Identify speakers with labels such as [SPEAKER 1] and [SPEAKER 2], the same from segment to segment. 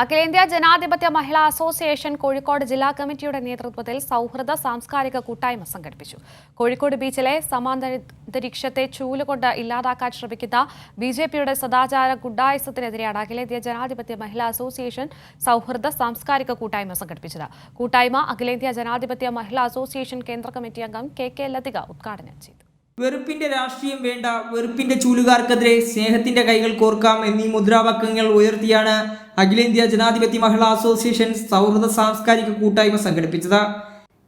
[SPEAKER 1] അഖിലേന്ത്യാ ജനാധിപത്യ മഹിളാ അസോസിയേഷൻ കോഴിക്കോട് ജില്ലാ കമ്മിറ്റിയുടെ നേതൃത്വത്തിൽ സൗഹൃദ സാംസ്കാരിക കൂട്ടായ്മ സംഘടിപ്പിച്ചു. കോഴിക്കോട് ബീച്ചിലെ സമാന്തരീക്ഷത്തെ ചൂലുകൊണ്ട് ഇല്ലാതാക്കാൻ ശ്രമിക്കുന്ന ബിജെപിയുടെ സദാചാര ഗുണ്ടായിസത്തിനെതിരെയാണ് അഖിലേന്ത്യാ ജനാധിപത്യ മഹിളാ അസോസിയേഷൻ സൗഹൃദ സാംസ്കാരിക കൂട്ടായ്മ സംഘടിപ്പിച്ചത്. കൂട്ടായ്മ അഖിലേന്ത്യാ ജനാധിപത്യ മഹിളാ അസോസിയേഷൻ കേന്ദ്ര കമ്മിറ്റി അംഗം കെ ലതിക ഉദ്ഘാടനം ചെയ്തു.
[SPEAKER 2] വെറുപ്പിന്റെ രാഷ്ട്രീയം വേണ്ട, വെറുപ്പിന്റെ ചൂലുകാർക്കെതിരെ സ്നേഹത്തിന്റെ കൈകൾ കോർക്കാം എന്നീ മുദ്രാവാക്യങ്ങൾ ഉയർത്തിയാണ് അഖിലേന്ത്യാ ജനാധിപത്യ മഹിളാ അസോസിയേഷൻ സൗഹൃദ സാംസ്കാരിക കൂട്ടായ്മ സംഘടിപ്പിച്ചത്.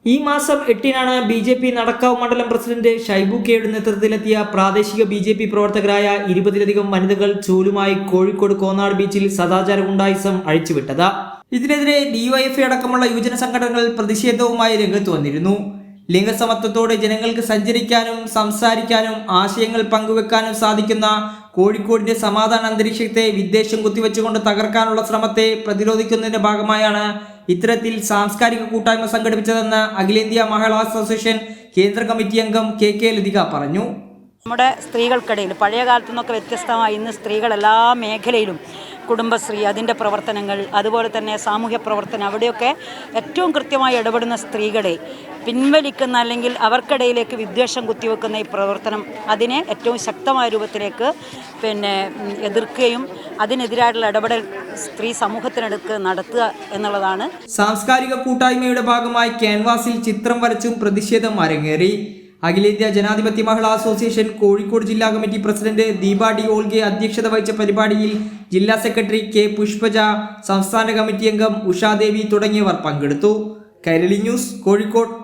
[SPEAKER 2] ഈ മാസം 8-നാണ് BJP നടക്കാവ് മണ്ഡലം പ്രസിഡന്റ് ഷൈബു കെയുടെ നേതൃത്വത്തിലെത്തിയ പ്രാദേശിക BJP പ്രവർത്തകരായ 20-ലധികം വനിതകൾ ചൂലുമായി കോഴിക്കോട് കോന്നാട് ബീച്ചിൽ സദാചാര ഗുണ്ടായിസം അഴിച്ചുവിട്ടത്. ഇതിനെതിരെ DYFI അടക്കമുള്ള യുവജന സംഘടനകൾ പ്രതിഷേധവുമായി രംഗത്ത് വന്നിരുന്നു. ലിംഗസമത്വത്തോടെ ജനങ്ങൾക്ക് സഞ്ചരിക്കാനും സംസാരിക്കാനും ആശയങ്ങൾ പങ്കുവെക്കാനും സാധിക്കുന്ന കോഴിക്കോടിന്റെ സമാധാന അന്തരീക്ഷത്തെ വിദ്വേഷം കുത്തിവെച്ചുകൊണ്ട് തകർക്കാനുള്ള ശ്രമത്തെ പ്രതിരോധിക്കുന്നതിന്റെ ഭാഗമായാണ് ഇത്തരത്തിൽ സാംസ്കാരിക കൂട്ടായ്മ സംഘടിപ്പിച്ചതെന്ന് അഖിലേന്ത്യാ മഹിളാ അസോസിയേഷൻ കേന്ദ്ര കമ്മിറ്റി അംഗം കെ ലതിക പറഞ്ഞു.
[SPEAKER 3] നമ്മുടെ സ്ത്രീകൾക്കിടയിൽ പഴയ കാലത്തു നിന്നൊക്കെ വ്യത്യസ്തമായി ഇന്ന് സ്ത്രീകൾ എല്ലാ മേഖലയിലും കുടുംബശ്രീ അതിൻ്റെ പ്രവർത്തനങ്ങൾ, അതുപോലെ തന്നെ സാമൂഹ്യ പ്രവർത്തനം, അവിടെയൊക്കെ ഏറ്റവും കൃത്യമായി ഇടപെടുന്ന സ്ത്രീകളെ പിൻവലിക്കുന്ന അല്ലെങ്കിൽ അവർക്കിടയിലേക്ക് വിദ്വേഷം കുത്തിവെക്കുന്ന ഈ പ്രവർത്തനം അതിനെ ഏറ്റവും ശക്തമായ രൂപത്തിലേക്ക് എതിർക്കുകയും അതിനെതിരായിട്ടുള്ള ഇടപെടൽ സ്ത്രീ സമൂഹത്തിനടുക്ക് നടത്തുക എന്നുള്ളതാണ്.
[SPEAKER 2] സാംസ്കാരിക കൂട്ടായ്മയുടെ ഭാഗമായി ക്യാൻവാസിൽ ചിത്രം വരച്ചും പ്രതിഷേധം അരങ്ങേറി. അഖിലേന്ത്യാ ജനാധിപത്യ മഹിളാ അസോസിയേഷൻ കോഴിക്കോട് ജില്ലാ കമ്മിറ്റി പ്രസിഡന്റ് ദീപ ഡി ഓൾഗെ അധ്യക്ഷത വഹിച്ച പരിപാടിയിൽ ജില്ലാ സെക്രട്ടറി കെ പുഷ്പജ, സംസ്ഥാന കമ്മിറ്റി അംഗം ഉഷാദേവി തുടങ്ങിയവർ പങ്കെടുത്തു. കൈരളി ന്യൂസ്, കോഴിക്കോട്.